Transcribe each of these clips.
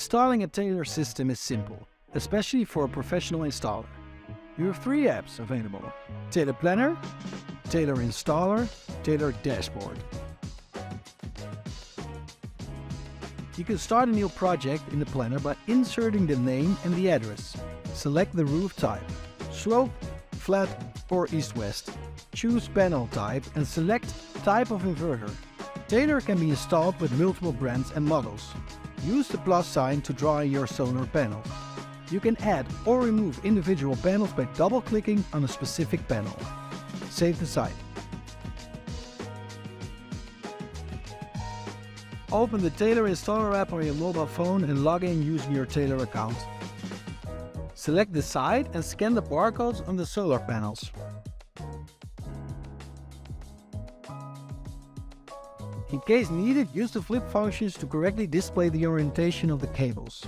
Installing a Taylor system is simple, especially for a professional installer. You have 3 apps available: Taylor.planner, taylor.installer, taylor.dashboard. You can start a new project in the planner by inserting the name and the address. Select the roof type: slope, flat or east-west. Choose panel type and select type of inverter. Taylor can be installed with multiple brands and models. Use the plus sign to draw in your solar panels. You can add or remove individual panels by double-clicking on a specific panel. Save the site. Open the Taylor Installer app on your mobile phone and log in using your Taylor account. Select the site and scan the barcodes on the solar panels. In case needed, use the flip functions to correctly display the orientation of the cables.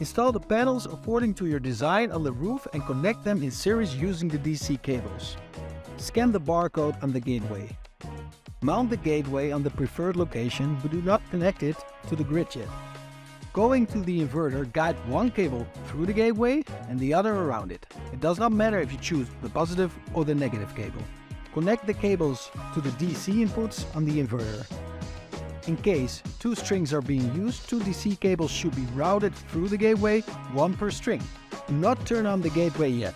Install the panels according to your design on the roof and connect them in series using the DC cables. Scan the barcode on the gateway. Mount the gateway on the preferred location, but do not connect it to the grid yet. Going to the inverter, guide one cable through the gateway and the other around it. It does not matter if you choose the positive or the negative cable. Connect the cables to the DC inputs on the inverter. In case 2 strings are being used, 2 DC cables should be routed through the gateway, 1 per string. Do not turn on the gateway yet.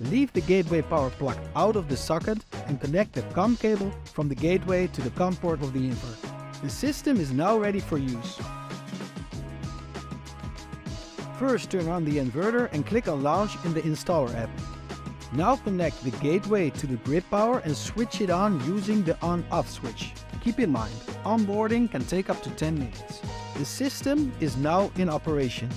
Leave the gateway power plug out of the socket and connect the COM cable from the gateway to the COM port of the inverter. The system is now ready for use. First, turn on the inverter and click on Launch in the Installer app. Now connect the gateway to the grid power and switch it on using the on-off switch. Keep in mind, onboarding can take up to 10 minutes. The system is now in operation.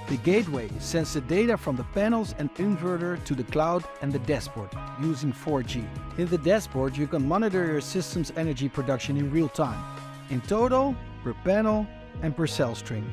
The gateway sends the data from the panels and inverter to the cloud and the dashboard using 4G. In the dashboard, you can monitor your system's energy production in real time, in total, per panel and per cell string.